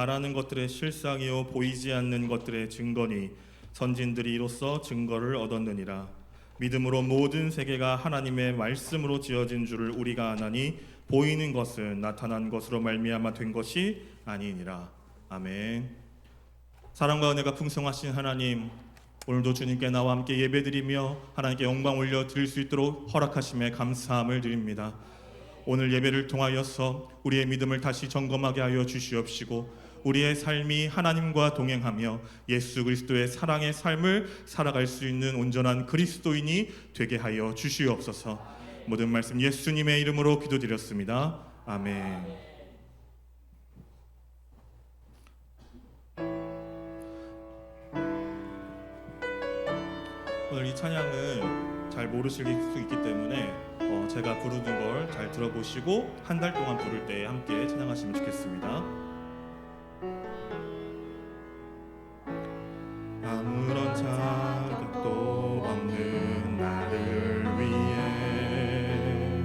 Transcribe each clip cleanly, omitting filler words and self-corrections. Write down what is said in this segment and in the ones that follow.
말하는 것들의 실상이요 보이지 않는 것들의 증거니 선진들이 이로써 증거를 얻었느니라. 믿음으로 모든 세계가 하나님의 말씀으로 지어진 줄을 우리가 아나니 보이는 것은 나타난 것으로 말미암아 된 것이 아니니라. 아멘. 사랑과 은혜가 풍성하신 하나님, 오늘도 주님께 나와 함께 예배드리며 하나님께 영광 올려 드릴 수 있도록 허락하심에 감사함을 드립니다. 오늘 예배를 통하여서 우리의 믿음을 다시 점검하게 하여 주시옵시고 우리의 삶이 하나님과 동행하며 예수 그리스도의 사랑의 삶을 살아갈 수 있는 온전한 그리스도인이 되게 하여 주시옵소서. 모든 말씀 예수님의 이름으로 기도드렸습니다. 아멘. 오늘 이 찬양을 잘 모르실 수 있기 때문에 제가 부르는 걸 잘 들어보시고 한 달 동안 부를 때 함께 찬양하시면 좋겠습니다. 아무런 자격도 없는 나를 위해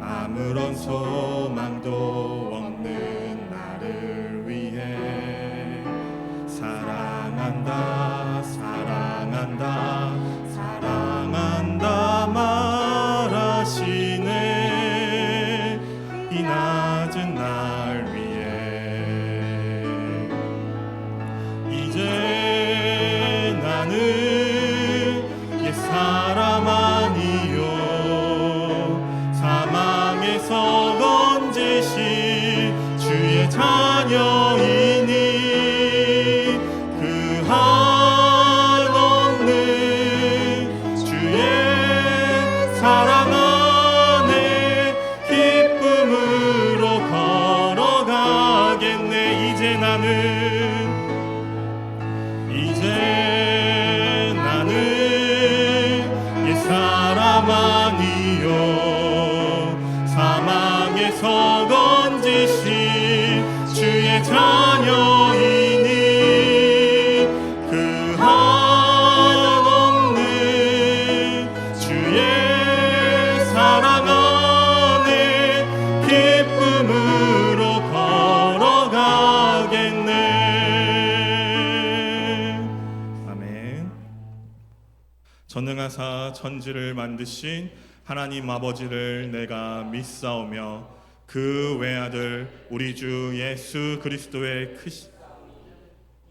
아무런 소망도 없는 나를 위해 사랑한다 사랑한다 사랑한다 말하시네 이 낮은 날 위해 이제 나는 옛사람 아니요 사망에서 건지신 주의 자녀이니 그 한없는 주의 사랑 안에 기쁨으로 걸어가겠네. 이제 나는 옛사람 아니요 사망에서 건지신 주의 자녀이니 그 한없는 주의 사랑 안에 기쁨으로 걸어가겠네. 아멘. 전능하사 천지를 만드신 하나님 아버지를 내가 믿사오며 그 외아들 우리 주 예수 그리스도의 크신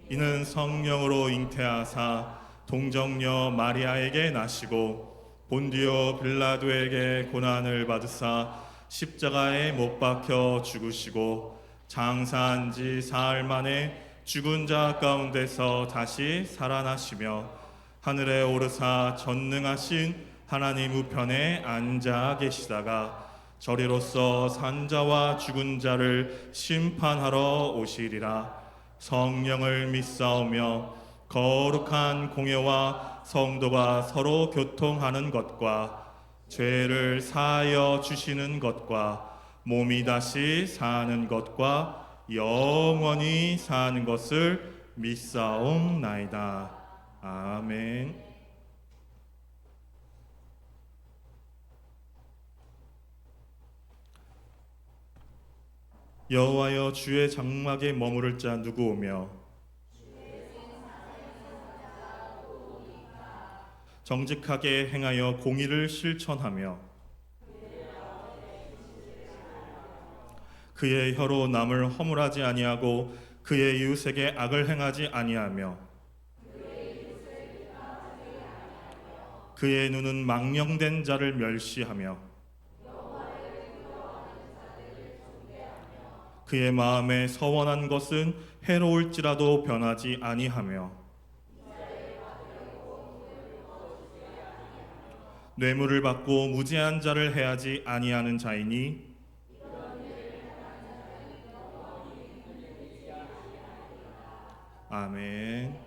이는 성령으로 잉태하사 동정녀 마리아에게 나시고 본디오 빌라도에게 고난을 받으사 십자가에 못 박혀 죽으시고 장사한 지 사흘 만에 죽은 자 가운데서 다시 살아나시며 하늘에 오르사 전능하신 하나님 우편에 앉아 계시다가 저리로서 산자와 죽은 자를 심판하러 오시리라. 성령을 믿사오며 거룩한 공예와 성도가 서로 교통하는 것과 죄를 사하여 주시는 것과 몸이 다시 사는 것과 영원히 사는 것을 믿사옵나이다. 아멘. 여호와여 주의 장막에 머무를 자 누구 오며 정직하게 행하여 공의를 실천하며 그의 혀로 남을 허물하지 아니하고 그의 이웃에게 악을 행하지 아니하며 그의 눈은 망령된 자를 멸시하며 그의 마음에 서원한 것은 해로울지라도 변하지 아니하며 뇌물을 받고 무죄한 자를 해하지 아니하는 자이니 아멘.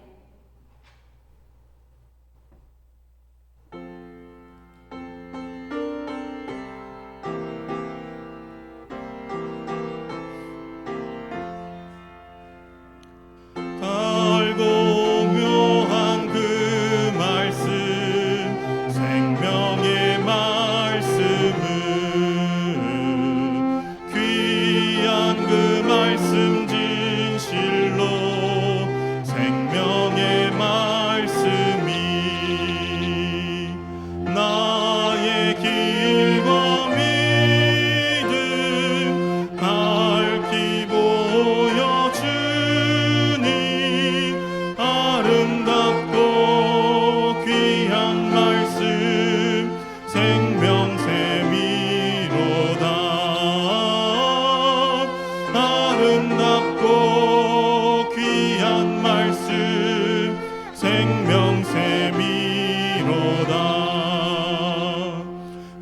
생명의 말씀은 생명샘이로다.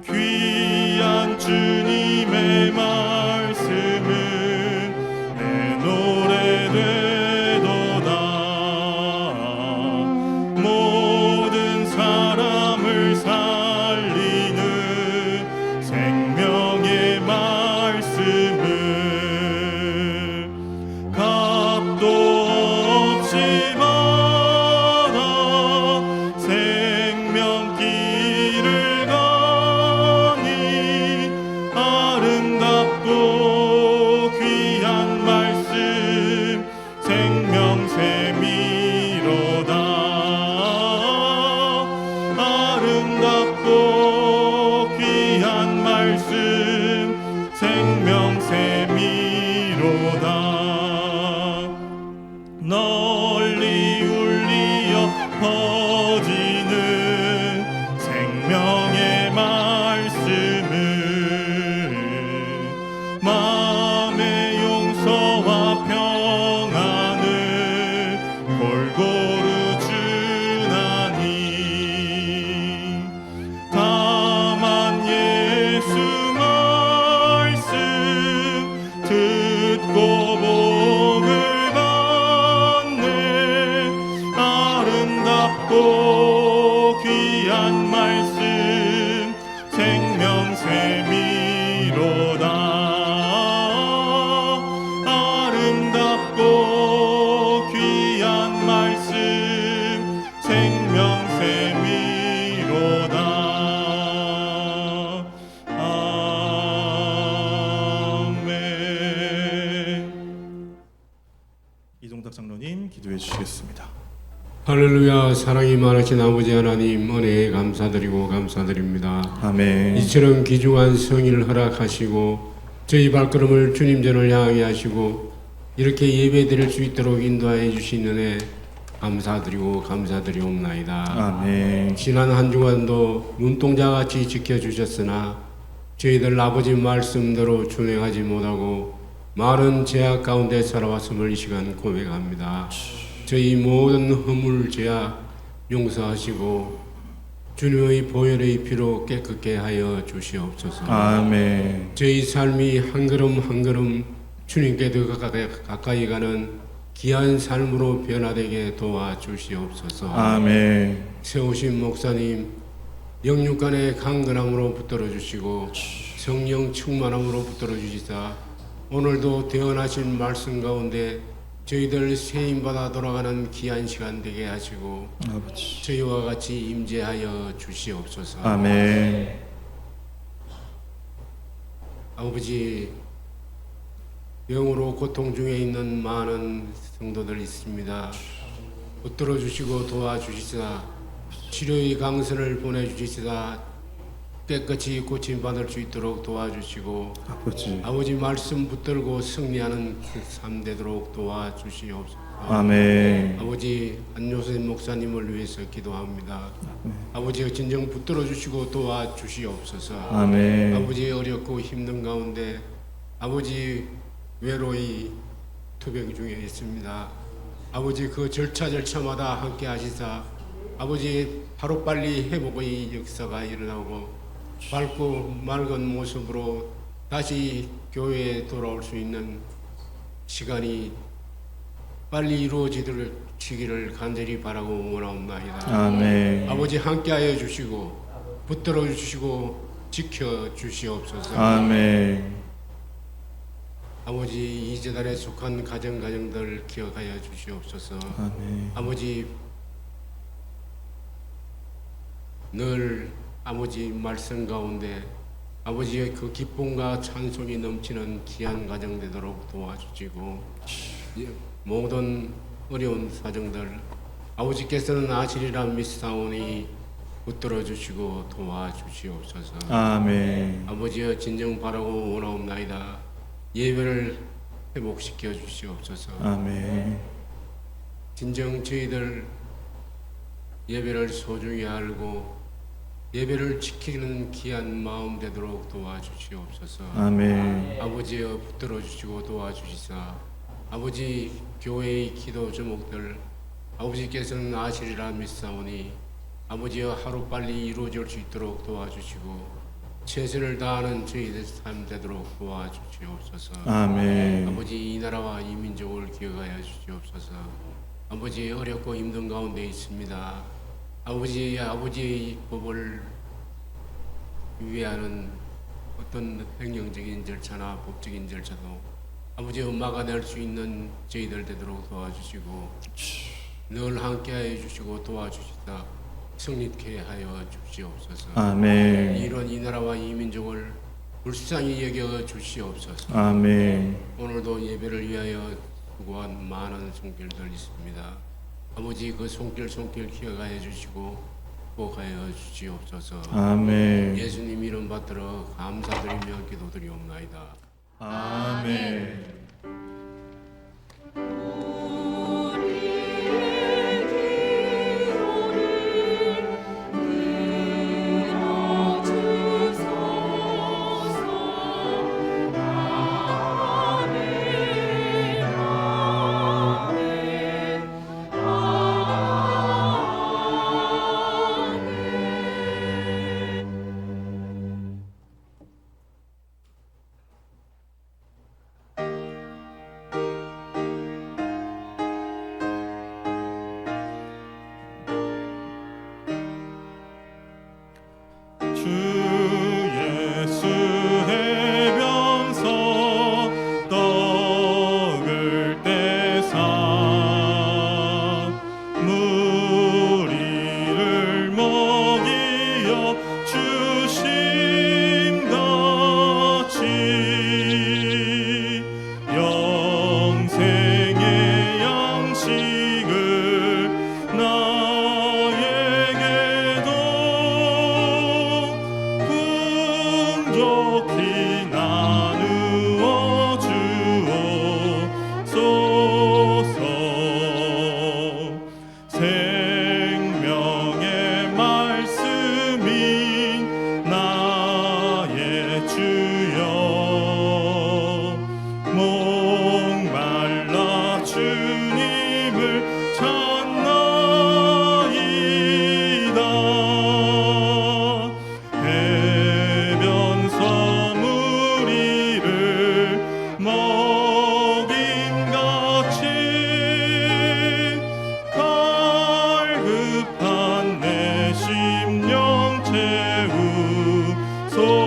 귀한 주님의 말씀은 내 노래 되도다. 모든 사람을 살리는 생명의 말씀을 값도 없이 받아 생명길을 가니 아름답고 귀한 말씀 생명샘이로다. 아름답고 귀한 말씀 생명샘이로다. 널리 울리어 퍼지는 생명의 말씀을 마음의 용서와 평안을 골고루 주나니 다만 예수 말씀 듣고 복을 받네. 아름답고 귀한 말씀 생명샘이로다. 아름답고 귀한 말씀 생명샘이로다. 아멘. 이동탁 장로님 기도해 주시겠습니다. 할렐루야. 사랑이 많으신 아버지 하나님, 은혜에 감사드리고 감사드립니다. 아멘. 이처럼 귀중한 성의를 허락하시고 저희 발걸음을 주님 전을 향하게 하시고 이렇게 예배 드릴 수 있도록 인도하여 주시는 애 감사드리고 감사드리옵나이다. 아멘. 지난 한 주간도 눈동자같이 지켜주셨으나 저희들 아버지 말씀대로 준행하지 못하고 많은 죄악 가운데 살아왔음을 이 시간 고백합니다. 저희 모든 허물 죄악 용서하시고 주님의 보혈의 피로 깨끗게 하여 주시옵소서. 아멘. 저희 삶이 한 걸음 한 걸음 주님께 더 가까이 가는 귀한 삶으로 변화되게 도와주시옵소서. 아멘. 세우신 목사님 영육간의 강건함으로 붙들어 주시고 성령 충만함으로 붙들어 주시사 오늘도 대언하신 말씀 가운데 저희들 세임받아 돌아가는 귀한 시간 되게 하시고 아버지. 저희와 같이 임재하여 주시옵소서. 아멘. 아버지, 병으로 고통 중에 있는 많은 성도들 있습니다. 붙들어 주시고 도와주시사 치료의 강선을 보내주시사 깨끗이 고침받을 수 있도록 도와주시고 아버지 말씀 붙들고 승리하는 그 삶 되도록 도와주시옵소서. 아멘. 아버지 안요셉 목사님을 위해서 기도합니다. 아버지 진정 붙들어 주시고 도와주시옵소서. 아멘. 아버지 어렵고 힘든 가운데 아버지 외로이 투병 중에 있습니다. 아버지 그 절차마다 함께 하시사 아버지 하루빨리 회복의 역사가 일어나고 밝고 맑은 모습으로 다시 교회에 돌아올 수 있는 시간이 빨리 이루어지기를 간절히 바라고 원하옵나이다. 아멘. 아버지 함께하여 주시고 붙들어 주시고 지켜 주시옵소서. 아멘. 아버지 이 재단에 속한 가정들 기억하여 주시옵소서. 아멘. 아버지 늘 아버지 말씀 가운데 아버지의 그 기쁨과 찬송이 넘치는 귀한 가정 되도록 도와주시고 모든 어려운 사정들 아버지께서는 아시리라 믿사오니 붙들어 주시고 도와주시옵소서. 아멘. 아버지여 진정 바라고 원하옵나이다. 예배를 회복시켜 주시옵소서. 아멘. 진정 저희들 예배를 소중히 알고 예배를 지키는 귀한 마음 되도록 도와주시옵소서. 아멘. 아버지여 붙들어 주시고 도와주시사 아버지 교회의 기도 제목들 아버지께서는 아시리라 믿사오니 아버지여 하루빨리 이루어질 수 있도록 도와주시고 최선을 다하는 저희들 삶 되도록 도와주시옵소서. 아멘. 아버지 이 나라와 이 민족을 기억하여 주시옵소서. 아버지 어렵고 힘든 가운데 있습니다. 아버지의 법을 위하는 어떤 행정적인 절차나 법적인 절차도 아버지여 막아낼 수 있는 저희들 되도록 도와주시고 늘 함께하여 주시고 도와주시다 성립케 하여 주시옵소서. 아멘. 이런 이 나라와 이 민족을 불쌍히 여겨 주시옵소서. 아멘. 오늘도 예배를 위하여 수고한 많은 손길들 있습니다. 아버지 그 손길 기억하여 주시고 복하여 주시옵소서. 아멘. 예수님 이름 받들어 감사드리며 기도드리옵나이다. 아멘. 주 예수 해변서 떡을 떼사 무리를 먹이어 주심같이 영생의 양식을 나에게도 풍족히 나누어 주옵소서. 생명의 말씀인 나의 주여 목말라 주님을 찾나이다. 해변서 무리를 먹임같이 갈급한 내 심령 채우소서.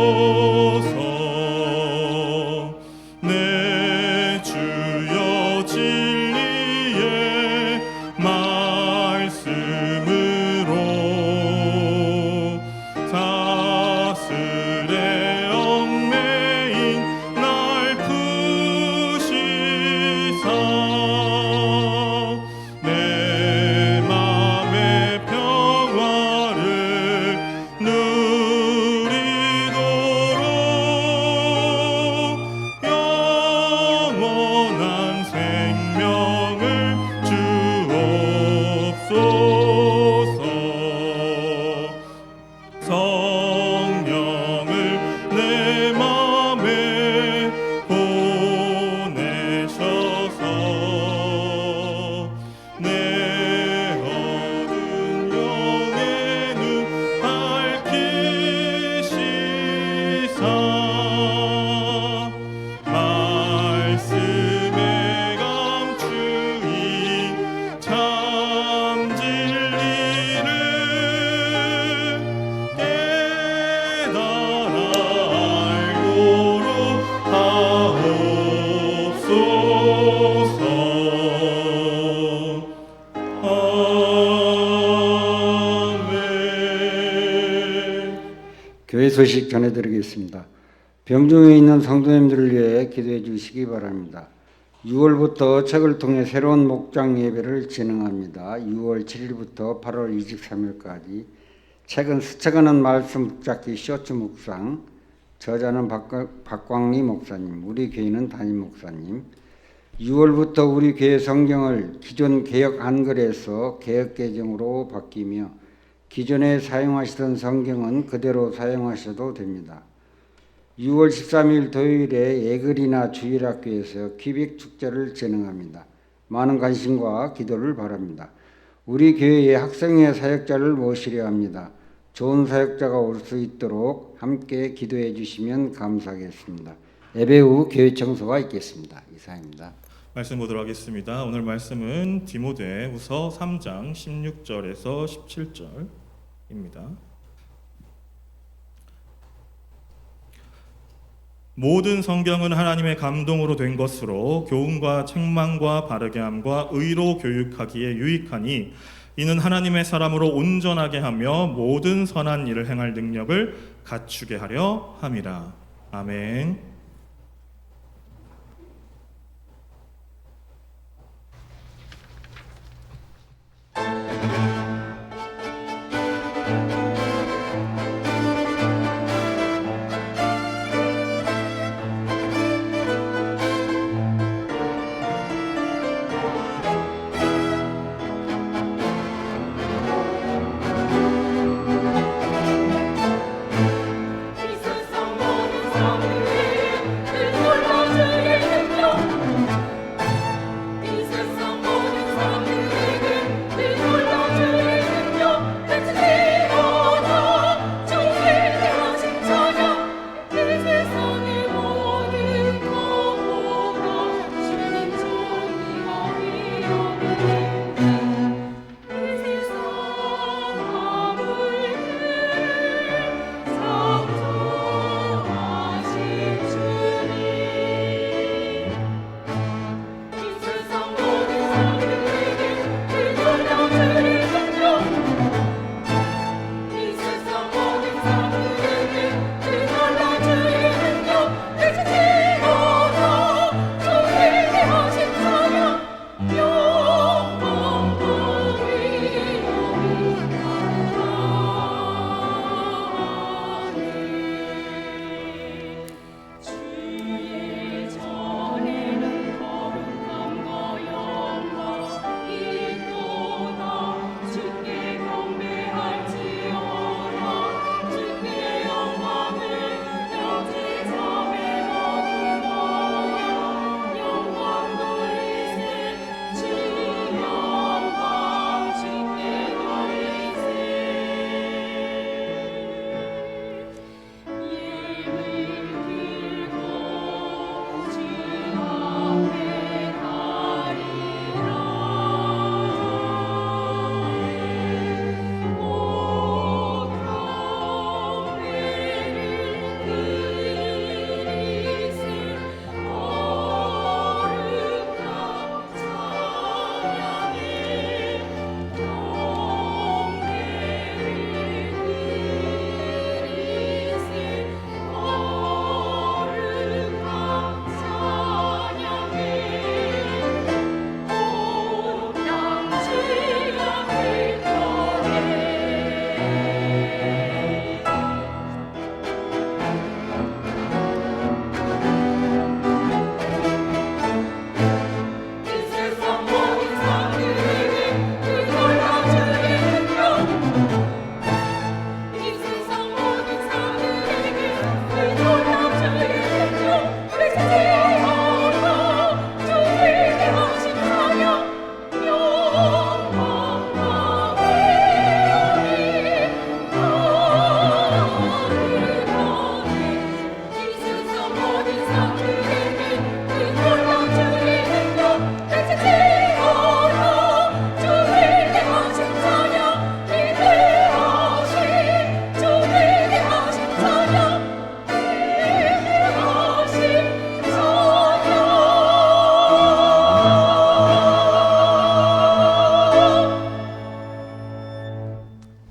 내 주여 진리의 말씀으로 사슬에 얽매인 날 푸시사 내 맘의 평화를 누리도록 영원한 생명을 주옵소서. 성령을 내 맘에 보내셔서 내 어두운 영의 눈 밝히시사 말씀에 감추인 참 진리를 깨달아 알고로 하옵소서. 아멘. 교회 소식 전해드리겠습니다. 병중에 있는 성도님들을 위해 기도해 주시기 바랍니다. 6월부터 책을 통해 새로운 목장 예배를 진행합니다. 6월 7일부터 8월 23일까지 책은 스쳐가는 말씀 붙잡기 쇼츠 묵상, 저자는 박광리 목사님, 우리 교회는 담임 목사님. 6월부터 우리 교회 성경을 기존 개역 한글에서 개역 개정으로 바뀌며 기존에 사용하시던 성경은 그대로 사용하셔도 됩니다. 6월 13일 토요일에 예글이나 주일학교에서 기획 축제를 진행합니다. 많은 관심과 기도를 바랍니다. 우리 교회에 학생회 사역자를 모시려 합니다. 좋은 사역자가 올 수 있도록 함께 기도해 주시면 감사하겠습니다. 예배 후 교회 청소가 있겠습니다. 이상입니다. 말씀 보도록 하겠습니다. 오늘 말씀은 디모데후서 3장 16절에서 17절입니다. 모든 성경은 하나님의 감동으로 된 것으로 교훈과 책망과 바르게 함과 의로 교육하기에 유익하니 이는 하나님의 사람으로 온전하게 하며 모든 선한 일을 행할 능력을 갖추게 하려 함이라. 아멘.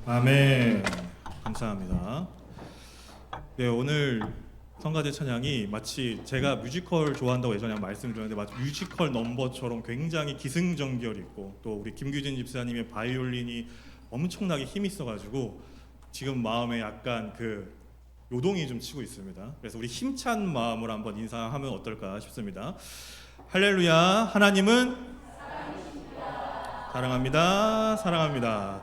아멘. 감사합니다. 네, 오늘 성가대 찬양이 마치 제가 뮤지컬 좋아한다고 예전에 말씀드렸는데 마치 뮤지컬 넘버처럼 굉장히 기승전결이 있고 또 우리 김규진 집사님의 바이올린이 엄청나게 힘이 있어가지고 지금 마음에 약간 그 요동이 좀 치고 있습니다. 그래서 우리 힘찬 마음으로 한번 인사하면 어떨까 싶습니다. 할렐루야. 하나님은 사랑합니다. 사랑합니다.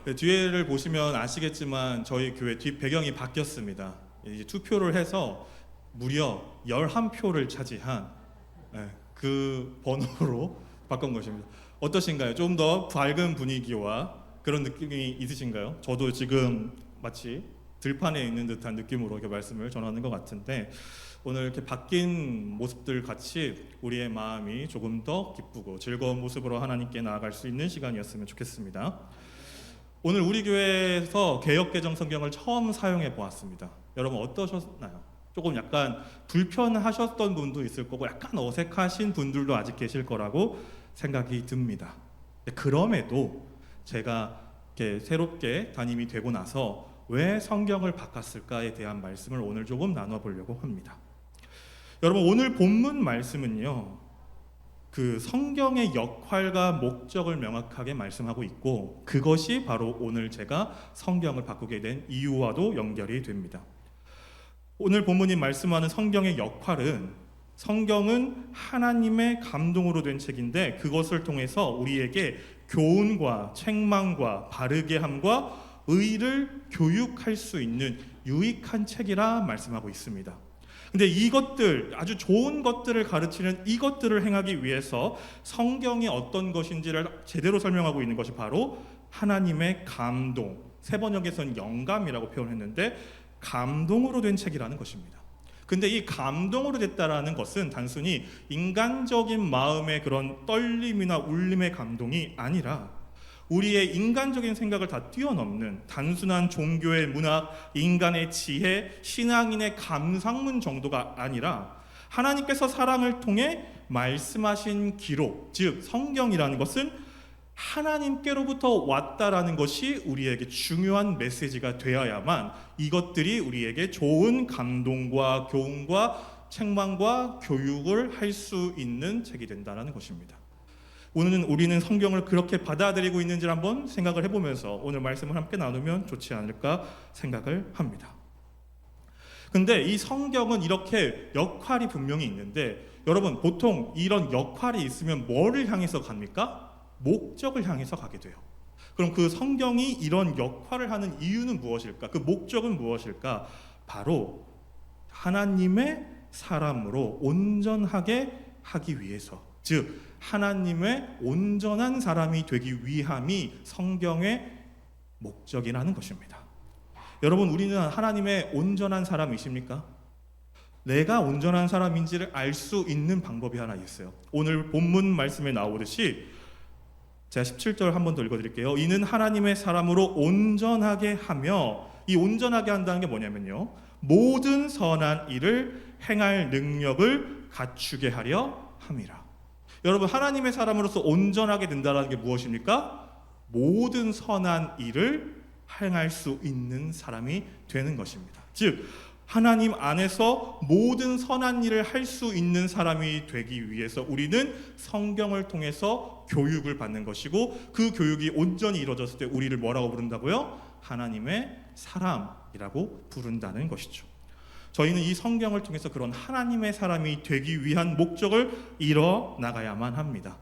네, 뒤에를 보시면 아시겠지만 저희 교회 뒷 배경이 바뀌었습니다. 이제 투표를 해서 무려 11표를 차지한 그 번호로 바꾼 것입니다. 어떠신가요? 좀 더 밝은 분위기와 그런 느낌이 있으신가요? 저도 지금 마치 들판에 있는 듯한 느낌으로 이렇게 말씀을 전하는 것 같은데 오늘 이렇게 바뀐 모습들 같이 우리의 마음이 조금 더 기쁘고 즐거운 모습으로 하나님께 나아갈 수 있는 시간이었으면 좋겠습니다. 오늘 우리 교회에서 개역개정 성경을 처음 사용해 보았습니다. 여러분 어떠셨나요? 조금 약간 불편하셨던 분도 있을 거고 약간 어색하신 분들도 아직 계실 거라고 생각이 듭니다. 그럼에도 제가 이렇게 새롭게 담임이 되고 나서 왜 성경을 바꿨을까에 대한 말씀을 오늘 조금 나눠보려고 합니다. 여러분 오늘 본문 말씀은요, 그 성경의 역할과 목적을 명확하게 말씀하고 있고 그것이 바로 오늘 제가 성경을 바꾸게 된 이유와도 연결이 됩니다. 오늘 본문이 말씀하는 성경의 역할은 성경은 하나님의 감동으로 된 책인데 그것을 통해서 우리에게 교훈과 책망과 바르게 함과 의를 교육할 수 있는 유익한 책이라 말씀하고 있습니다. 근데 이것들 아주 좋은 것들을 가르치는 이것들을 행하기 위해서 성경이 어떤 것인지를 제대로 설명하고 있는 것이 바로 하나님의 감동, 세번역에서는 영감이라고 표현했는데 감동으로 된 책이라는 것입니다. 근데 이 감동으로 됐다라는 것은 단순히 인간적인 마음의 그런 떨림이나 울림의 감동이 아니라 우리의 인간적인 생각을 다 뛰어넘는 단순한 종교의 문학, 인간의 지혜, 신앙인의 감상문 정도가 아니라 하나님께서 사랑을 통해 말씀하신 기록, 즉 성경이라는 것은 하나님께로부터 왔다라는 것이 우리에게 중요한 메시지가 되어야만 이것들이 우리에게 좋은 감동과 교훈과 책망과 교육을 할 수 있는 책이 된다는 것입니다. 오늘은 우리는 성경을 그렇게 받아들이고 있는지를 한번 생각을 해보면서 오늘 말씀을 함께 나누면 좋지 않을까 생각을 합니다. 근데 이 성경은 이렇게 역할이 분명히 있는데 여러분 보통 이런 역할이 있으면 뭐를 향해서 갑니까? 목적을 향해서 가게 돼요. 그럼 그 성경이 이런 역할을 하는 이유는 무엇일까? 그 목적은 무엇일까? 바로 하나님의 사람으로 온전하게 하기 위해서, 즉 하나님의 온전한 사람이 되기 위함이 성경의 목적이라는 것입니다. 여러분 우리는 하나님의 온전한 사람이십니까? 내가 온전한 사람인지를 알 수 있는 방법이 하나 있어요. 오늘 본문 말씀에 나오듯이 제가 17절 한 번 더 읽어드릴게요. 이는 하나님의 사람으로 온전하게 하며, 이 온전하게 한다는 게 뭐냐면요, 모든 선한 일을 행할 능력을 갖추게 하려 함이라. 여러분 하나님의 사람으로서 온전하게 된다는 게 무엇입니까? 모든 선한 일을 행할 수 있는 사람이 되는 것입니다. 즉 하나님 안에서 모든 선한 일을 할 수 있는 사람이 되기 위해서 우리는 성경을 통해서 교육을 받는 것이고 그 교육이 온전히 이루어졌을 때 우리를 뭐라고 부른다고요? 하나님의 사람이라고 부른다는 것이죠. 저희는 이 성경을 통해서 그런 하나님의 사람이 되기 위한 목적을 이뤄 나가야만 합니다.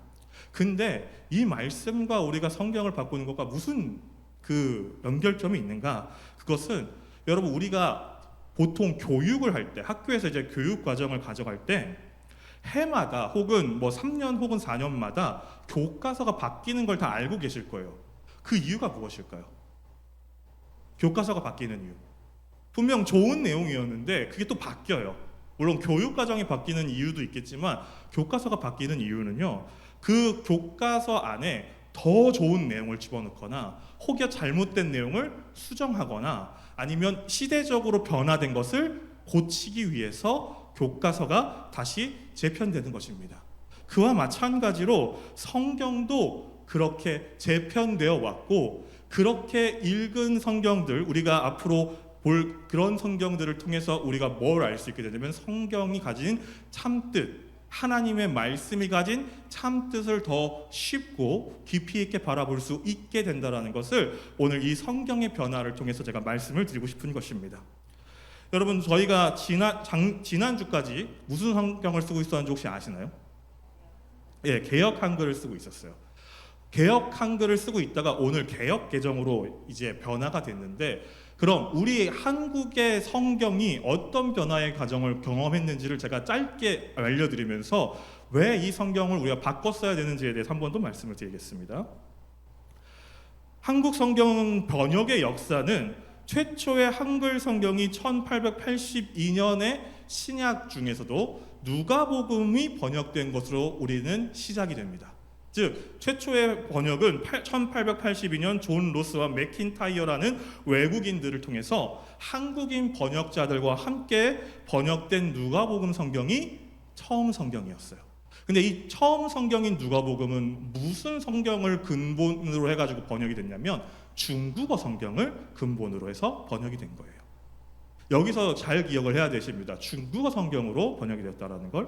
근데 이 말씀과 우리가 성경을 바꾸는 것과 무슨 그 연결점이 있는가? 그것은 여러분 우리가 보통 교육을 할 때, 학교에서 이제 교육 과정을 가져갈 때 해마다 혹은 뭐 3년 혹은 4년마다 교과서가 바뀌는 걸 다 알고 계실 거예요. 그 이유가 무엇일까요? 교과서가 바뀌는 이유. 분명 좋은 내용이었는데 그게 또 바뀌어요. 물론 교육 과정이 바뀌는 이유도 있겠지만 교과서가 바뀌는 이유는요, 그 교과서 안에 더 좋은 내용을 집어넣거나 혹여 잘못된 내용을 수정하거나 아니면 시대적으로 변화된 것을 고치기 위해서 교과서가 다시 재편되는 것입니다. 그와 마찬가지로 성경도 그렇게 재편되어 왔고 그렇게 읽은 성경들, 우리가 앞으로 볼 그런 성경들을 통해서 우리가 뭘 알 수 있게 되냐면 성경이 가진 참뜻, 하나님의 말씀이 가진 참뜻을 더 쉽고 깊이 있게 바라볼 수 있게 된다는 것을 오늘 이 성경의 변화를 통해서 제가 말씀을 드리고 싶은 것입니다. 여러분 저희가 지난주까지 무슨 성경을 쓰고 있었는지 혹시 아시나요? 예, 개역 한글을 쓰고 있었어요. 개역 한글을 쓰고 있다가 오늘 개역 개정으로 이제 변화가 됐는데, 그럼 우리 한국의 성경이 어떤 변화의 과정을 경험했는지를 제가 짧게 알려드리면서 왜 이 성경을 우리가 바꿨어야 되는지에 대해서 한 번 더 말씀을 드리겠습니다. 한국 성경 번역의 역사는 최초의 한글 성경이 1882년에 신약 중에서도 누가복음이 번역된 것으로 우리는 시작이 됩니다. 즉 최초의 번역은 1882년 존 로스와 맥킨타이어라는 외국인들을 통해서 한국인 번역자들과 함께 번역된 누가복음 성경이 처음 성경이었어요. 근데 이 처음 성경인 누가복음은 무슨 성경을 근본으로 해가지고 번역이 됐냐면 중국어 성경을 근본으로 해서 번역이 된 거예요. 여기서 잘 기억을 해야 되십니다. 중국어 성경으로 번역이 됐다라는 걸.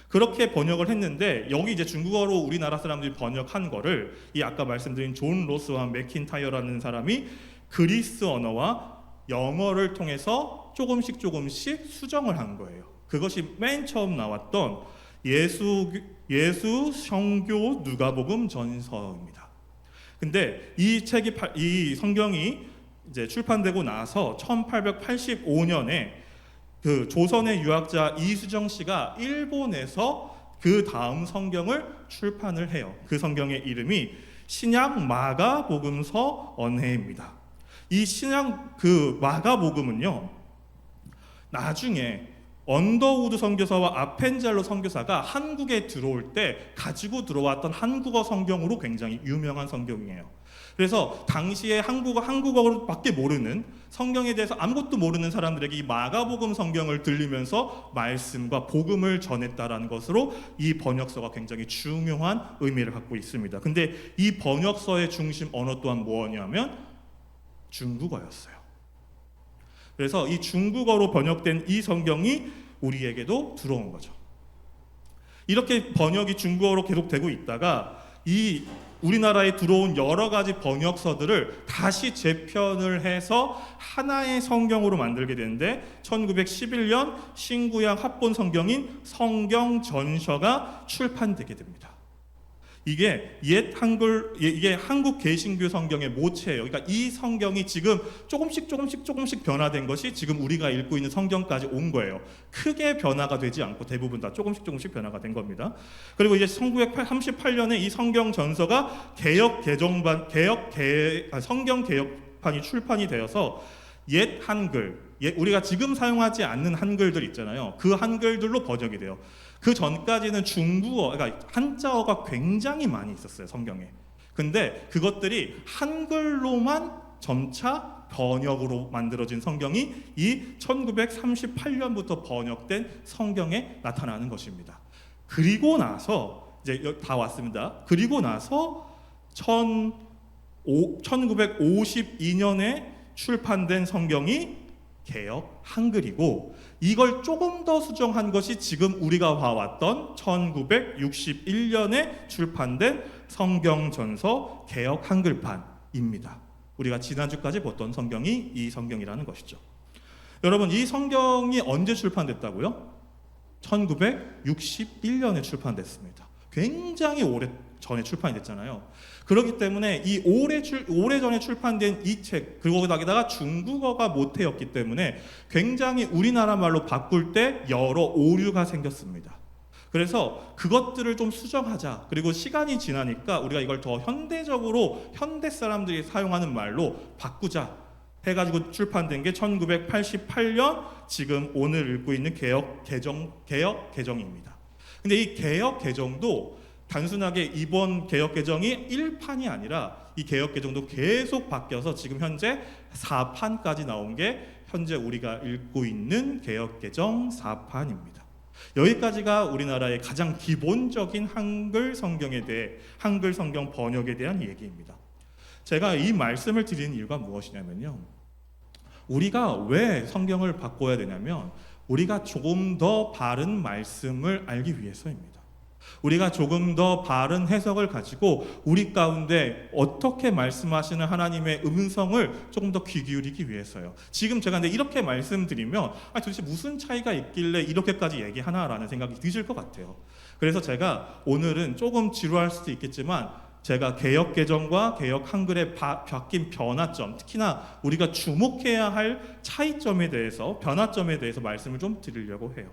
그렇게 번역을 했는데 여기 이제 중국어로 우리나라 사람들이 번역한 거를 이 아까 말씀드린 존 로스와 맥킨타이어라는 사람이 그리스 언어와 영어를 통해서 조금씩 수정을 한 거예요. 그것이 맨 처음 나왔던 예수 성교 누가복음 전서입니다. 근데 이 성경이 이제 출판되고 나서 1885년에 그 조선의 유학자 이수정 씨가 일본에서 그 다음 성경을 출판을 해요. 그 성경의 이름이 신약 마가복음서 언해입니다. 이 신약 그 마가복음은요, 나중에 언더우드 선교사와 아펜젤로 선교사가 한국에 들어올 때 가지고 들어왔던 한국어 성경으로 굉장히 유명한 성경이에요. 그래서 당시에 한국어밖에 모르는, 성경에 대해서 아무것도 모르는 사람들에게 이 마가복음 성경을 들리면서 말씀과 복음을 전했다라는 것으로 이 번역서가 굉장히 중요한 의미를 갖고 있습니다. 근데 이 번역서의 중심 언어 또한 뭐냐면 중국어였어요. 그래서 이 중국어로 번역된 이 성경이 우리에게도 들어온 거죠. 이렇게 번역이 중국어로 계속 되고 있다가 이 우리나라에 들어온 여러 가지 번역서들을 다시 재편을 해서 하나의 성경으로 만들게 되는데 1911년 신구약 합본 성경인 성경전서가 출판되게 됩니다. 이게 이게 한국 개신교 성경의 모체예요. 그러니까 이 성경이 지금 조금씩 변화된 것이 지금 우리가 읽고 있는 성경까지 온 거예요. 크게 변화가 되지 않고 대부분 다 조금씩 변화가 된 겁니다. 그리고 이제 1938년에 이 성경 전서가 성경 개혁판이 출판이 되어서 옛 한글, 우리가 지금 사용하지 않는 한글들 있잖아요. 그 한글들로 번역이 돼요. 그 전까지는 중국어, 그러니까 한자어가 굉장히 많이 있었어요, 성경에. 근데 그것들이 한글로만 점차 번역으로 만들어진 성경이 이 1938년부터 번역된 성경에 나타나는 것입니다. 그리고 나서 이제 다 왔습니다. 그리고 나서 1952년에 출판된 성경이 개역 한글이고, 이걸 조금 더 수정한 것이 지금 우리가 봐왔던 1961년에 출판된 성경전서 개역 한글판입니다. 우리가 지난주까지 봤던 성경이 이 성경이라는 것이죠. 여러분, 이 성경이 언제 출판됐다고요? 1961년에 출판됐습니다. 굉장히 오래 전에 출판이 됐잖아요. 그렇기 때문에 이 오래전에 출판된 이 책, 그리고 거기다가 중국어가 모태였기 때문에 굉장히 우리나라 말로 바꿀 때 여러 오류가 생겼습니다. 그래서 그것들을 좀 수정하자. 그리고 시간이 지나니까 우리가 이걸 더 현대적으로 현대 사람들이 사용하는 말로 바꾸자 해가지고 출판된 게 1988년 지금 오늘 읽고 있는 개역 개정입니다. 근데 이 개역 개정도 단순하게 이번 개역 개정이 1판이 아니라 이 개역 개정도 계속 바뀌어서 지금 현재 4판까지 나온 게 현재 우리가 읽고 있는 개역 개정 4판입니다. 여기까지가 우리나라의 가장 기본적인 한글 성경에 대해, 한글 성경 번역에 대한 얘기입니다. 제가 이 말씀을 드리는 이유가 무엇이냐면요, 우리가 왜 성경을 바꿔야 되냐면 우리가 조금 더 바른 말씀을 알기 위해서입니다. 우리가 조금 더 바른 해석을 가지고 우리 가운데 어떻게 말씀하시는 하나님의 음성을 조금 더 귀 기울이기 위해서요. 지금 제가 근데 이렇게 말씀드리면 도대체 무슨 차이가 있길래 이렇게까지 얘기하나라는 생각이 드실 것 같아요. 그래서 제가 오늘은 조금 지루할 수도 있겠지만 제가 개역 개정과 개역 한글의 바뀐 변화점, 특히나 우리가 주목해야 할 차이점에 대해서, 변화점에 대해서 말씀을 좀 드리려고 해요.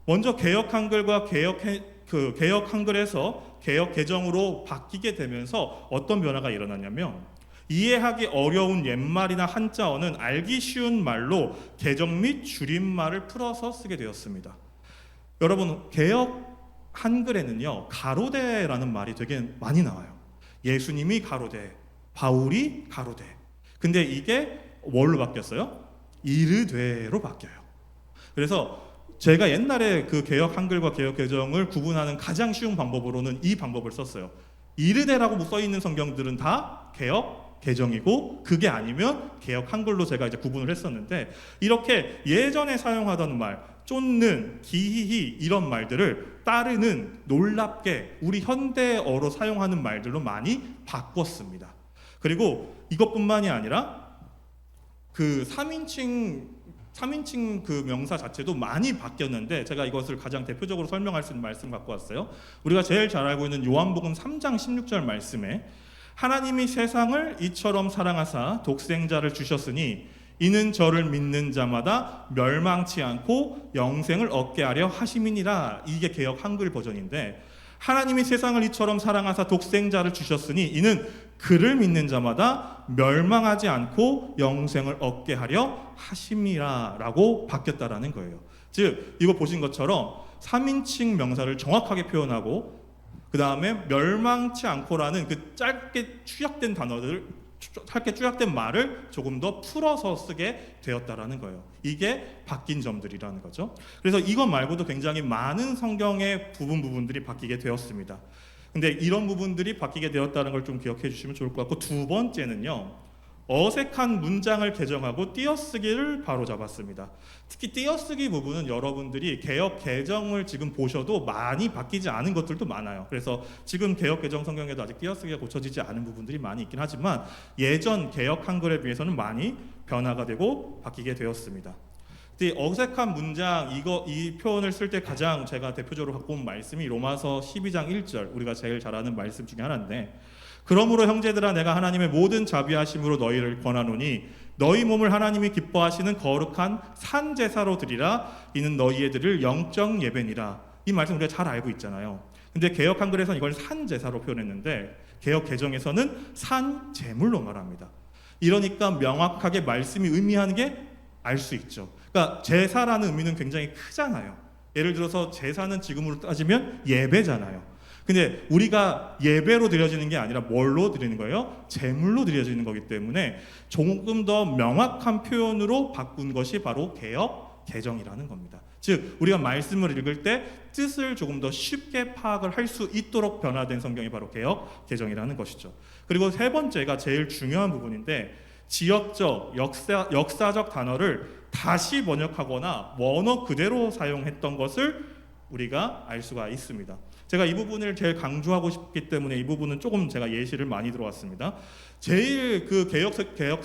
먼저 개역 한글과 개역 한글에서 개역 개정으로 바뀌게 되면서 어떤 변화가 일어났냐면 이해하기 어려운 옛말이나 한자어는 알기 쉬운 말로 개정 및 줄임말을 풀어서 쓰게 되었습니다. 여러분, 개역 한글에는요 가로대라는 말이 되게 많이 나와요. 예수님이 가로대, 바울이 가로대. 근데 이게 뭘로 바뀌었어요? 이르되로 바뀌어요. 그래서 제가 옛날에 그 개역 한글과 개역 개정을 구분하는 가장 쉬운 방법으로는 이 방법을 썼어요. 이르되라고 써 있는 성경들은 다 개역 개정이고 그게 아니면 개역 한글로 제가 이제 구분을 했었는데 이렇게 예전에 사용하던 말 쫓는, 기히히 이런 말들을 따르는, 놀랍게 우리 현대어로 사용하는 말들로 많이 바꿨습니다. 그리고 이것뿐만이 아니라 그 3인칭 그 명사 자체도 많이 바뀌었는데 제가 이것을 가장 대표적으로 설명할 수 있는 말씀 갖고 왔어요. 우리가 제일 잘 알고 있는 요한복음 3장 16절 말씀에 하나님이 세상을 이처럼 사랑하사 독생자를 주셨으니 이는 저를 믿는 자마다 멸망치 않고 영생을 얻게 하려 하심이니라. 이게 개역 한글 버전인데 하나님이 세상을 이처럼 사랑하사 독생자를 주셨으니 이는 그를 믿는 자마다 멸망하지 않고 영생을 얻게 하려 하심이라 라고 바뀌었다라는 거예요. 즉 이거 보신 것처럼 3인칭 명사를 정확하게 표현하고 그 다음에 멸망치 않고라는 그 짧게 축약된 단어들을 짧게 축약된 말을 조금 더 풀어서 쓰게 되었다라는 거예요. 이게 바뀐 점들이라는 거죠. 그래서 이것 말고도 굉장히 많은 성경의 부분들이 바뀌게 되었습니다. 근데 이런 부분들이 바뀌게 되었다는 걸 좀 기억해 주시면 좋을 것 같고, 두 번째는요 어색한 문장을 개정하고 띄어쓰기를 바로잡았습니다. 특히 띄어쓰기 부분은 여러분들이 개역 개정을 지금 보셔도 많이 바뀌지 않은 것들도 많아요. 그래서 지금 개역 개정 성경에도 아직 띄어쓰기가 고쳐지지 않은 부분들이 많이 있긴 하지만 예전 개역 한글에 비해서는 많이 변화가 되고 바뀌게 되었습니다. 근데 어색한 문장 이 표현을 쓸 때 가장 제가 대표적으로 갖고 온 말씀이 로마서 12장 1절, 우리가 제일 잘 아는 말씀 중에 하나인데, 그러므로 형제들아 내가 하나님의 모든 자비하심으로 너희를 권하노니 너희 몸을 하나님이 기뻐하시는 거룩한 산 제사로 드리라. 이는 너희의 드릴 영적 예배니라. 이 말씀 우리가 잘 알고 있잖아요. 근데 개역 한글에서는 이걸 산 제사로 표현했는데 개역 개정에서는 산 제물로 말합니다. 이러니까 명확하게 말씀이 의미하는 게 알 수 있죠. 그러니까 제사라는 의미는 굉장히 크잖아요. 예를 들어서 제사는 지금으로 따지면 예배잖아요. 근데 우리가 예배로 드려지는 게 아니라 뭘로 드리는 거예요? 제물로 드려지는 거기 때문에 조금 더 명확한 표현으로 바꾼 것이 바로 개역 개정이라는 겁니다. 즉 우리가 말씀을 읽을 때 뜻을 조금 더 쉽게 파악을 할 수 있도록 변화된 성경이 바로 개역 개정이라는 것이죠. 그리고 세 번째가 제일 중요한 부분인데, 지역적, 역사적 단어를 다시 번역하거나 원어 그대로 사용했던 것을 우리가 알 수가 있습니다. 제가 이 부분을 제일 강조하고 싶기 때문에 이 부분은 조금 제가 예시를 많이 들어왔습니다. 제일 그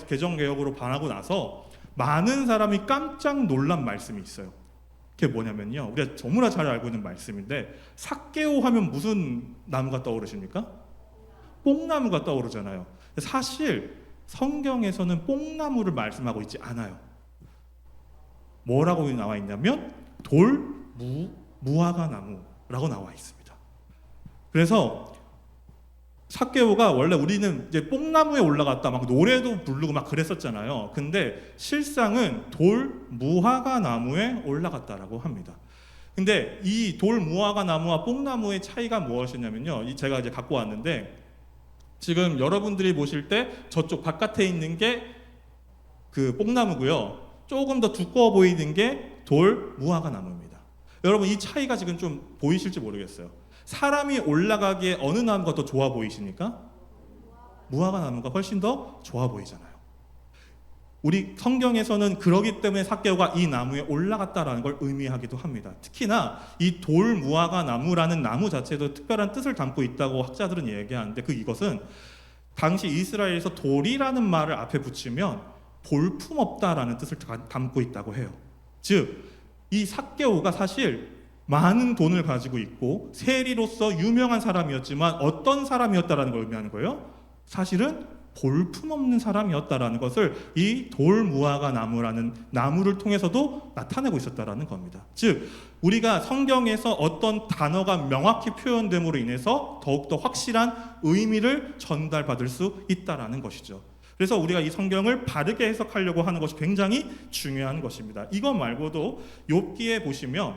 개정 개혁으로 반하고 나서 많은 사람이 깜짝 놀란 말씀이 있어요. 그게 뭐냐면요, 우리가 너무나 잘 알고 있는 말씀인데, 삭개오 하면 무슨 나무가 떠오르십니까? 뽕나무가 떠오르잖아요. 사실 성경에서는 뽕나무를 말씀하고 있지 않아요. 뭐라고 나와 있냐면 무화과 나무라고 나와 있습니다. 그래서 삭개오가 원래 우리는 이제 뽕나무에 올라갔다 막 노래도 부르고 막 그랬었잖아요. 근데 실상은 무화과 나무에 올라갔다라고 합니다. 근데 이 무화과 나무와 뽕나무의 차이가 무엇이냐면요, 제가 이제 갖고 왔는데, 지금 여러분들이 보실 때 저쪽 바깥에 있는 게 그 뽕나무고요, 조금 더 두꺼워 보이는 게 무화과 나무입니다. 여러분 이 차이가 지금 좀 보이실지 모르겠어요. 사람이 올라가기에 어느 나무가 더 좋아 보이십니까? 무화과 나무가 훨씬 더 좋아 보이잖아요. 우리 성경에서는 그러기 때문에 삭개오가 이 나무에 올라갔다라는 걸 의미하기도 합니다. 특히나 이 무화과 나무라는 나무 자체도 특별한 뜻을 담고 있다고 학자들은 얘기하는데, 이것은 당시 이스라엘에서 돌이라는 말을 앞에 붙이면 볼품없다라는 뜻을 담고 있다고 해요. 즉 이 삭개오가 사실 많은 돈을 가지고 있고 세리로서 유명한 사람이었지만 어떤 사람이었다라는 걸 의미하는 거예요? 사실은 볼품없는 사람이었다라는 것을 이 돌무화과 나무라는 나무를 통해서도 나타내고 있었다라는 겁니다. 즉 우리가 성경에서 어떤 단어가 명확히 표현됨으로 인해서 더욱더 확실한 의미를 전달받을 수 있다라는 것이죠. 그래서 우리가 이 성경을 바르게 해석하려고 하는 것이 굉장히 중요한 것입니다. 이것 말고도 욥기에 보시면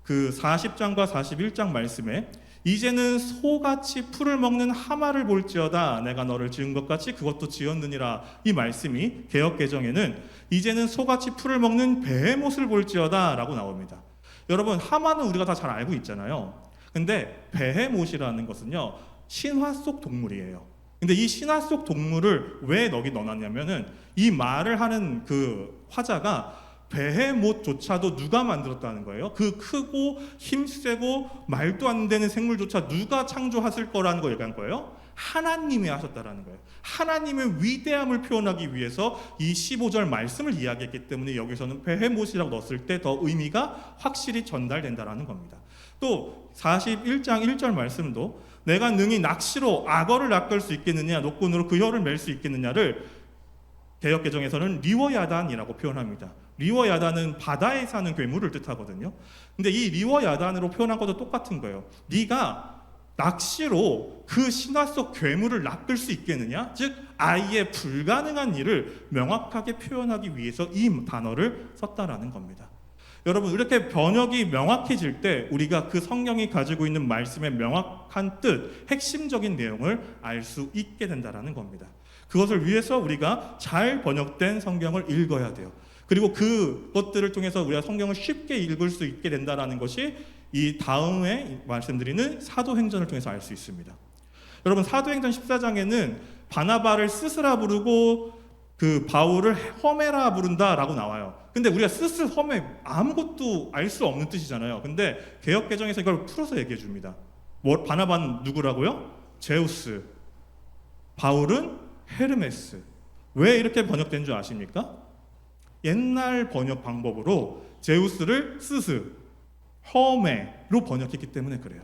그 40장과 41장 말씀에 이제는 소같이 풀을 먹는 하마를 볼지어다 내가 너를 지은 것 같이 그것도 지었느니라. 이 말씀이 개역개정에는 이제는 소같이 풀을 먹는 베헤못을 볼지어다 라고 나옵니다. 여러분 하마는 우리가 다 잘 알고 있잖아요. 근데 베헤못이라는 것은요 신화 속 동물이에요. 근데 이 신화 속 동물을 왜 여기 넣어놨냐면은 이 말을 하는 그 화자가 베헤못조차도 누가 만들었다는 거예요. 그 크고 힘세고 말도 안 되는 생물조차 누가 창조했을 거라는 걸 얘기한 거예요. 하나님이 하셨다라는 거예요. 하나님의 위대함을 표현하기 위해서 이 15절 말씀을 이야기했기 때문에 여기서는 베헤못이라고 넣었을 때 더 의미가 확실히 전달된다라는 겁니다. 또 41장 1절 말씀도 내가 능히 낚시로 악어를 낚을 수 있겠느냐 노끈으로 그 혀를 맬 수 있겠느냐를 개역개정에서는 리워야단이라고 표현합니다. 리워야단은 바다에 사는 괴물을 뜻하거든요. 근데 이 리워야단으로 표현한 것도 똑같은 거예요. 네가 낚시로 그 신화 속 괴물을 낚을 수 있겠느냐? 즉 아예 불가능한 일을 명확하게 표현하기 위해서 이 단어를 썼다라는 겁니다. 여러분 이렇게 번역이 명확해질 때 우리가 그 성경이 가지고 있는 말씀의 명확한 뜻, 핵심적인 내용을 알 수 있게 된다라는 겁니다. 그것을 위해서 우리가 잘 번역된 성경을 읽어야 돼요. 그리고 그것들을 통해서 우리가 성경을 쉽게 읽을 수 있게 된다는 것이 이 다음에 말씀드리는 사도행전을 통해서 알 수 있습니다. 여러분 사도행전 14장에는 바나바를 스스라 부르고 그 바울을 허메라 부른다라고 나와요. 근데 우리가 스스 허메 아무것도 알 수 없는 뜻이잖아요. 근데 개역개정에서 이걸 풀어서 얘기해 줍니다. 바나바는 누구라고요? 제우스. 바울은 헤르메스. 왜 이렇게 번역된 줄 아십니까? 옛날 번역 방법으로 제우스를 스스, 허메로 번역했기 때문에 그래요.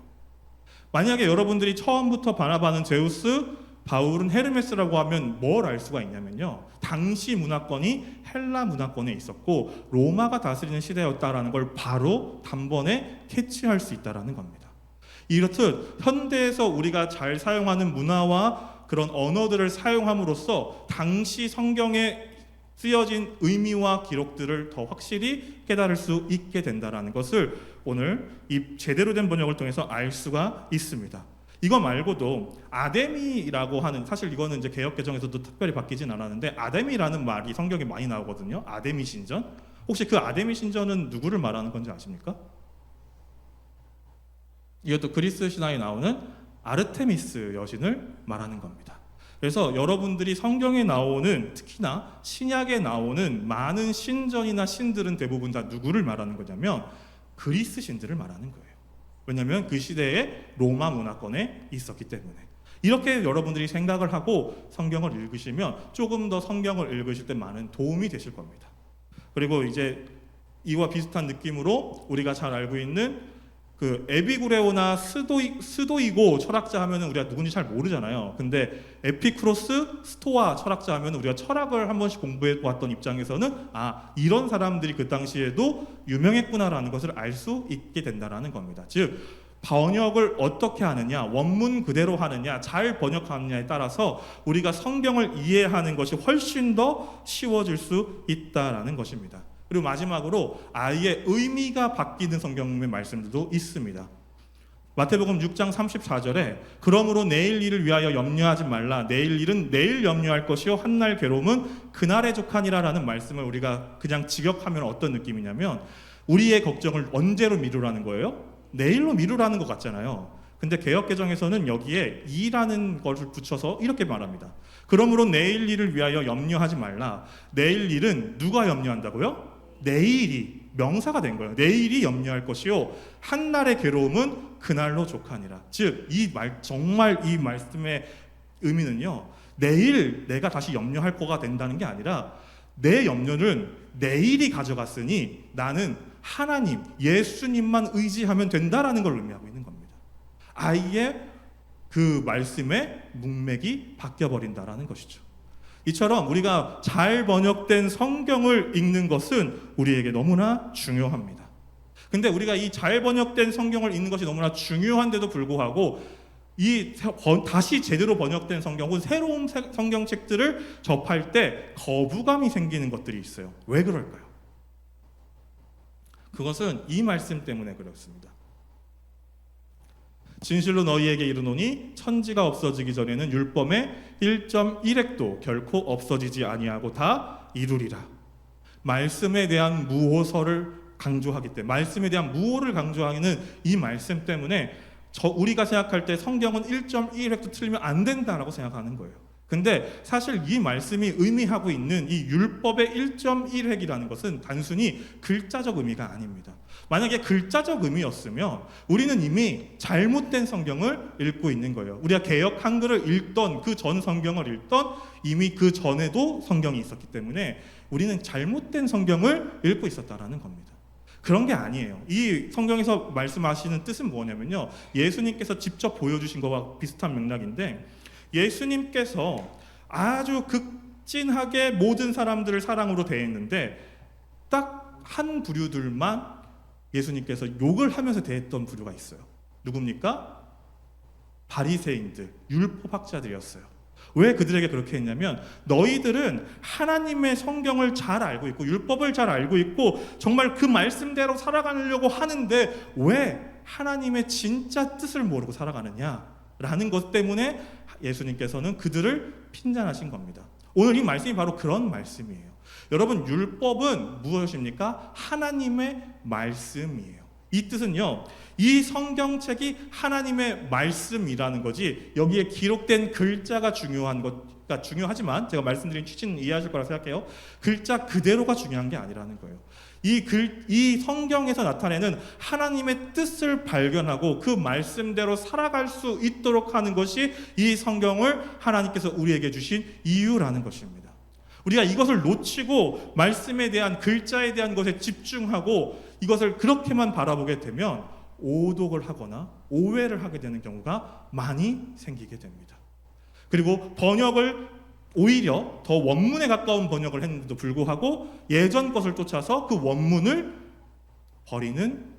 만약에 여러분들이 처음부터 바나바는 제우스, 바울은 헤르메스라고 하면 뭘 알 수가 있냐면요. 당시 문화권이 헬라 문화권에 있었고 로마가 다스리는 시대였다라는 걸 바로 단번에 캐치할 수 있다라는 겁니다. 이렇듯 현대에서 우리가 잘 사용하는 문화와 그런 언어들을 사용함으로써 당시 성경에 쓰여진 의미와 기록들을 더 확실히 깨달을 수 있게 된다는 것을 오늘 이 제대로 된 번역을 통해서 알 수가 있습니다. 이거 말고도 아데미라고 하는, 사실 이거는 이제 개역개정에서도 특별히 바뀌진 않았는데 아데미라는 말이 성경에 많이 나오거든요. 아데미 신전. 혹시 그 아데미 신전은 누구를 말하는 건지 아십니까? 이것도 그리스 신화에 나오는 아르테미스 여신을 말하는 겁니다. 그래서 여러분들이 성경에 나오는, 특히나 신약에 나오는 많은 신전이나 신들은 대부분 다 누구를 말하는 거냐면 그리스 신들을 말하는 거예요. 왜냐하면 그 시대에 로마 문화권에 있었기 때문에. 이렇게 여러분들이 생각을 하고 성경을 읽으시면 조금 더 성경을 읽으실 때 많은 도움이 되실 겁니다. 그리고 이제 이와 비슷한 느낌으로 우리가 잘 알고 있는 그 에피구레오나 스도이고 철학자 하면은 우리가 누군지 잘 모르잖아요. 근데 에피쿠로스, 스토아 철학자 하면 우리가 철학을 한 번씩 공부해 왔던 입장에서는 아, 이런 사람들이 그 당시에도 유명했구나라는 것을 알 수 있게 된다라는 겁니다. 즉 번역을 어떻게 하느냐, 원문 그대로 하느냐, 잘 번역하느냐에 따라서 우리가 성경을 이해하는 것이 훨씬 더 쉬워질 수 있다라는 것입니다. 그리고 마지막으로 아예 의미가 바뀌는 성경의 말씀들도 있습니다. 마태복음 6장 34절에 그러므로 내일 일을 위하여 염려하지 말라. 내일 일은 내일 염려할 것이요 한날 괴로움은 그날의 족하니라라는 말씀을 우리가 그냥 직역하면 어떤 느낌이냐면 우리의 걱정을 언제로 미루라는 거예요? 내일로 미루라는 것 같잖아요. 근데 개역개정에서는 여기에 이라는 것을 붙여서 이렇게 말합니다. 그러므로 내일 일을 위하여 염려하지 말라. 내일 일은 누가 염려한다고요? 내일이 명사가 된 거예요. 내일이 염려할 것이요 한날의 괴로움은 그날로 족하니라. 즉 이 말, 정말 이 말씀의 의미는요, 내일 내가 다시 염려할 거가 된다는 게 아니라 내 염려는 내일이 가져갔으니 나는 하나님, 예수님만 의지하면 된다라는 걸 의미하고 있는 겁니다. 아예 그 말씀의 문맥이 바뀌어버린다라는 것이죠. 이처럼 우리가 잘 번역된 성경을 읽는 것은 우리에게 너무나 중요합니다. 근데 우리가 이 잘 번역된 성경을 읽는 것이 너무나 중요한데도 불구하고 다시 제대로 번역된 성경 혹은 새로운 성경책들을 접할 때 거부감이 생기는 것들이 있어요. 왜 그럴까요? 그것은 이 말씀 때문에 그렇습니다. 진실로 너희에게 이르노니 천지가 없어지기 전에는 율법의 1.1획도 결코 없어지지 아니하고 다 이루리라. 말씀에 대한 무호설을 강조하기 때문에, 말씀에 대한 무호를 강조하는 이 말씀 때문에 우리가 생각할 때 성경은 1.1획도 틀리면 안 된다라고 생각하는 거예요. 근데 사실 이 말씀이 의미하고 있는 이 율법의 1.1획이라는 것은 단순히 글자적 의미가 아닙니다. 만약에 글자적 의미였으면 우리는 이미 잘못된 성경을 읽고 있는 거예요. 우리가 개역 한글을 읽던 그 전 성경을 읽던 이미 그 전에도 성경이 있었기 때문에 우리는 잘못된 성경을 읽고 있었다라는 겁니다. 그런 게 아니에요. 이 성경에서 말씀하시는 뜻은 뭐냐면요, 예수님께서 직접 보여주신 것과 비슷한 맥락인데, 예수님께서 아주 극진하게 모든 사람들을 사랑으로 대했는데 딱 한 부류들만 예수님께서 욕을 하면서 대했던 부류가 있어요. 누굽니까? 바리새인들, 율법학자들이었어요. 왜 그들에게 그렇게 했냐면, 너희들은 하나님의 성경을 잘 알고 있고 율법을 잘 알고 있고 정말 그 말씀대로 살아가려고 하는데 왜 하나님의 진짜 뜻을 모르고 살아가느냐라는 것 때문에 예수님께서는 그들을 핀잔하신 겁니다. 오늘 이 말씀이 바로 그런 말씀이에요. 여러분, 율법은 무엇입니까? 하나님의 말씀이에요. 이 뜻은요, 이 성경책이 하나님의 말씀이라는 거지, 여기에 기록된 글자가 중요하지만 제가 말씀드린 취지는 이해하실 거라 생각해요. 글자 그대로가 중요한 게 아니라는 거예요. 이 성경에서 나타내는 하나님의 뜻을 발견하고 그 말씀대로 살아갈 수 있도록 하는 것이 이 성경을 하나님께서 우리에게 주신 이유라는 것입니다. 우리가 이것을 놓치고 말씀에 대한, 글자에 대한 것에 집중하고 이것을 그렇게만 바라보게 되면 오독을 하거나 오해를 하게 되는 경우가 많이 생기게 됩니다. 그리고 번역을 오히려 더 원문에 가까운 번역을 했는데도 불구하고 예전 것을 쫓아서 그 원문을 버리는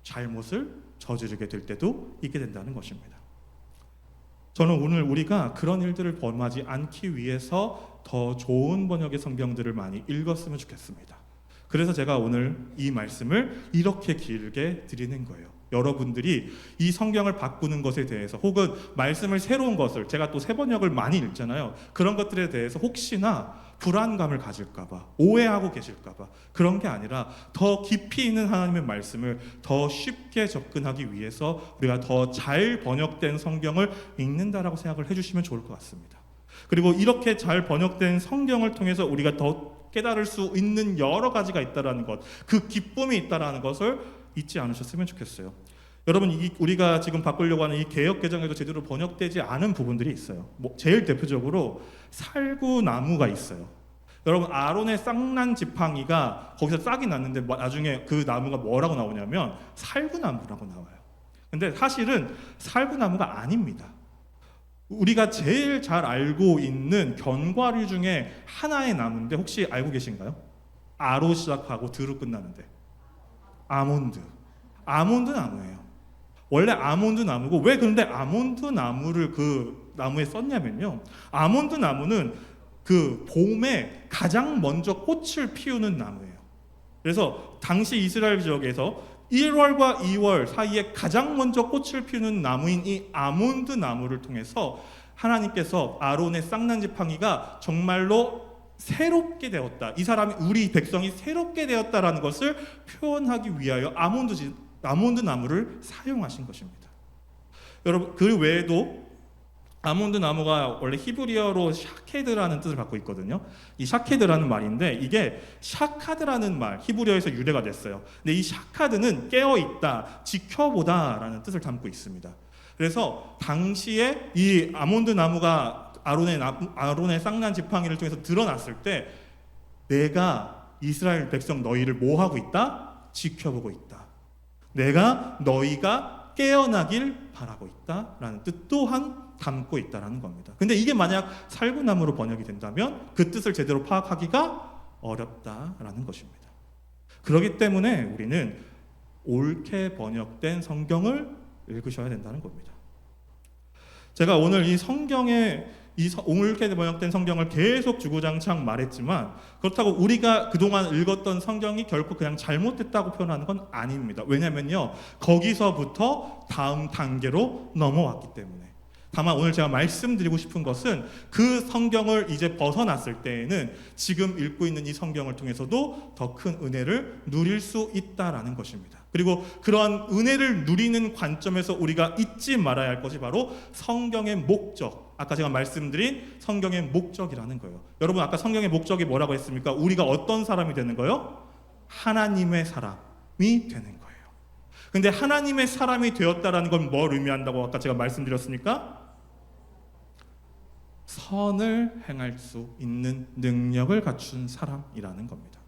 잘못을 저지르게 될 때도 있게 된다는 것입니다. 저는 오늘 우리가 그런 일들을 범하지 않기 위해서 더 좋은 번역의 성경들을 많이 읽었으면 좋겠습니다. 그래서 제가 오늘 이 말씀을 이렇게 길게 드리는 거예요. 여러분들이 이 성경을 바꾸는 것에 대해서, 혹은 말씀을 새로운 것을, 제가 또 새 번역을 많이 읽잖아요. 그런 것들에 대해서 혹시나 불안감을 가질까봐, 오해하고 계실까봐, 그런 게 아니라 더 깊이 있는 하나님의 말씀을 더 쉽게 접근하기 위해서 우리가 더 잘 번역된 성경을 읽는다라고 생각을 해주시면 좋을 것 같습니다. 그리고 이렇게 잘 번역된 성경을 통해서 우리가 더 깨달을 수 있는 여러 가지가 있다라는 것, 그 기쁨이 있다라는 것을 잊지 않으셨으면 좋겠어요. 여러분, 우리가 지금 바꾸려고 하는 이 개역 개정에도 제대로 번역되지 않은 부분들이 있어요. 제일 대표적으로 살구나무가 있어요. 여러분, 아론의 쌍난 지팡이가 거기서 싹이 났는데 나중에 그 나무가 뭐라고 나오냐면 살구나무라고 나와요. 근데 사실은 살구나무가 아닙니다. 우리가 제일 잘 알고 있는 견과류 중에 하나의 나무인데 혹시 알고 계신가요? 아로 시작하고 드로 끝나는데 아몬드 나무예요. 원래 아몬드 나무고, 왜 그런데 아몬드 나무를 그 나무에 썼냐면요, 아몬드 나무는 그 봄에 가장 먼저 꽃을 피우는 나무예요. 그래서 당시 이스라엘 지역에서 1월과 2월 사이에 가장 먼저 꽃을 피우는 나무인 이 아몬드 나무를 통해서 하나님께서 아론의 쌍난 지팡이가 정말로 새롭게 되었다, 이 사람이, 우리 백성이 새롭게 되었다라는 것을 표현하기 위하여 아몬드 나무를 사용하신 것입니다. 여러분, 그 외에도 아몬드 나무가 원래 히브리어로 샤케드라는 뜻을 갖고 있거든요. 이 샤케드라는 말인데 이게 샤카드라는 말, 히브리어에서 유래가 됐어요. 근데 이 샤카드는 깨어있다, 지켜보다라는 뜻을 담고 있습니다. 그래서 당시에 이 아몬드 나무가 아론의 쌍난 지팡이를 통해서 드러났을 때, 내가 이스라엘 백성 너희를 뭐 하고 있다? 지켜보고 있다. 내가 너희가 깨어나길 바라고 있다라는 뜻 또한 담고 있다라는 겁니다. 근데 이게 만약 살구나무로 번역이 된다면 그 뜻을 제대로 파악하기가 어렵다라는 것입니다. 그렇기 때문에 우리는 옳게 번역된 성경을 읽으셔야 된다는 겁니다. 제가 오늘 이 성경에 옳게 번역된 성경을 계속 주구장창 말했지만 그렇다고 우리가 그동안 읽었던 성경이 결코 그냥 잘못됐다고 표현하는 건 아닙니다. 왜냐면요, 거기서부터 다음 단계로 넘어왔기 때문에. 다만 오늘 제가 말씀드리고 싶은 것은 그 성경을 이제 벗어났을 때에는 지금 읽고 있는 이 성경을 통해서도 더 큰 은혜를 누릴 수 있다라는 것입니다. 그리고 그러한 은혜를 누리는 관점에서 우리가 잊지 말아야 할 것이 바로 성경의 목적, 아까 제가 말씀드린 성경의 목적이라는 거예요. 여러분, 아까 성경의 목적이 뭐라고 했습니까? 우리가 어떤 사람이 되는 거예요? 하나님의 사람이 되는 거예요. 근데 하나님의 사람이 되었다라는 건 뭘 의미한다고 아까 제가 말씀드렸습니까? 선을 행할 수 있는 능력을 갖춘 사람이라는 겁니다.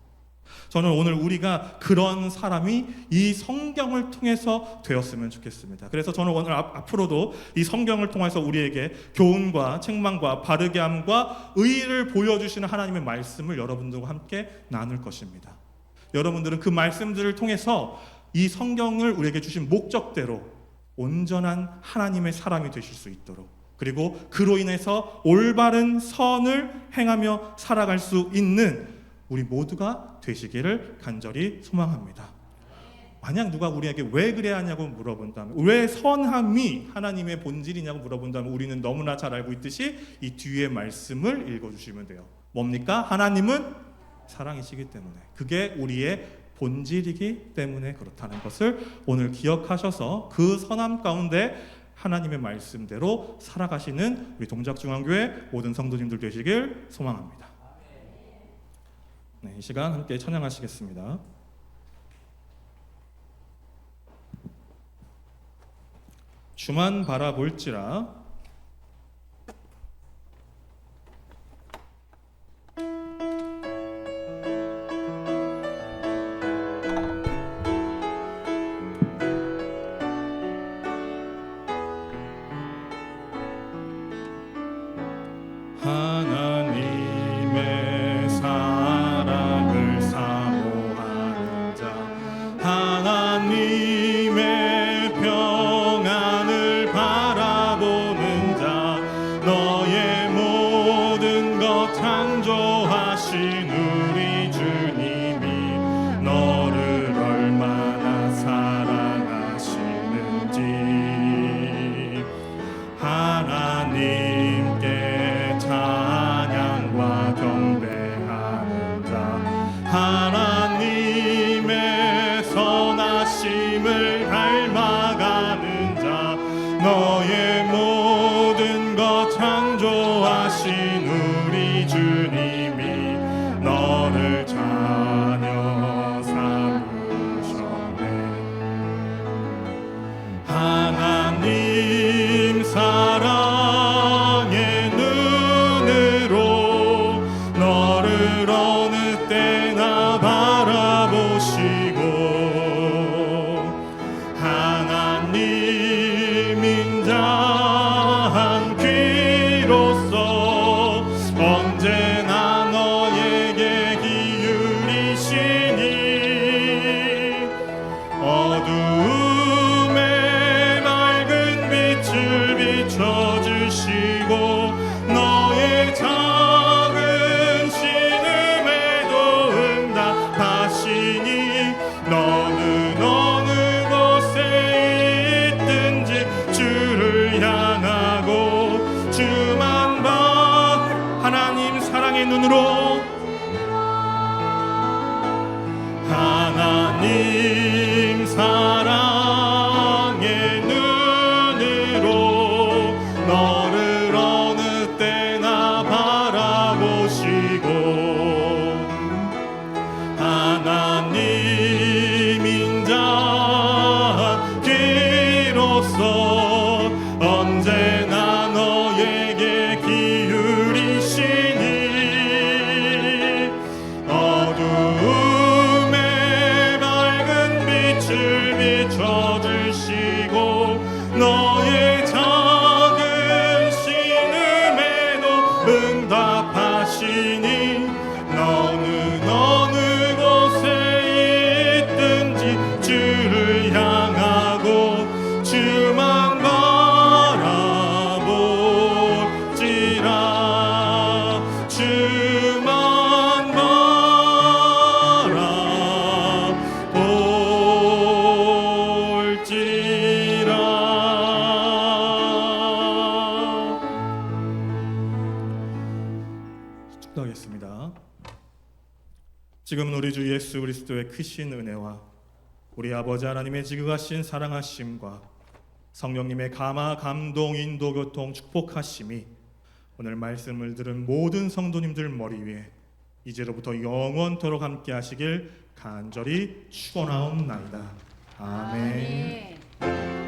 저는 오늘 우리가 그런 사람이 이 성경을 통해서 되었으면 좋겠습니다. 그래서 저는 오늘 앞으로도 이 성경을 통해서 우리에게 교훈과 책망과 바르게 함과 의의를 보여주시는 하나님의 말씀을 여러분들과 함께 나눌 것입니다. 여러분들은 그 말씀들을 통해서 이 성경을 우리에게 주신 목적대로 온전한 하나님의 사람이 되실 수 있도록, 그리고 그로 인해서 올바른 선을 행하며 살아갈 수 있는 우리 모두가 되시기를 간절히 소망합니다. 만약 누가 우리에게 왜 그래야 하냐고 물어본다면, 왜 선함이 하나님의 본질이냐고 물어본다면 우리는 너무나 잘 알고 있듯이 이 뒤에 말씀을 읽어주시면 돼요. 뭡니까? 하나님은 사랑이시기 때문에, 그게 우리의 본질이기 때문에 그렇다는 것을 오늘 기억하셔서 그 선함 가운데 하나님의 말씀대로 살아가시는 우리 동작중앙교회 모든 성도님들 되시길 소망합니다. 네, 이 시간 함께 찬양하시겠습니다. 주만 바라볼지라. 하나님의 사랑을 사모하는 자, 하나님의 평안을 바라보는 자, 너의 모든 것 창조하신 우리 주님이 너를 얼마나 사랑하시는지 하나님께 찬양과 경배하는 자, 하나님의 선하심을 닮아가는 자, 너의 모든 것 창조하신 우리 주님이 너를 자녀 삼으셨네. 하나님 사랑의 눈으로 너를 어느 때나 바라보시고, 하나님 인자한 귀로서 언제나 너에게 기울이시니 어두움에 맑은 빛을 비춰주시고 너의 작은 신음에도 응답하시니 너는 어느 곳에 있든지 주를 향하고 주만 봐. 하나님 사랑의 눈으로, 하나님 사랑의 눈으로 너를 어느 때나 바라보시고, 하나님 인자한 귀로서 언제나 너에게 기울이시니 기도하겠습니다. 지금은 우리 주 예수 그리스도의 크신 은혜와 우리 아버지 하나님의 지극하신 사랑하심과 성령님의 감화 감동 인도 교통 축복하심이 오늘 말씀을 들은 모든 성도님들 머리 위에 이제로부터 영원토록 함께 하시길 간절히 축원하옵나이다. 아멘. 아멘.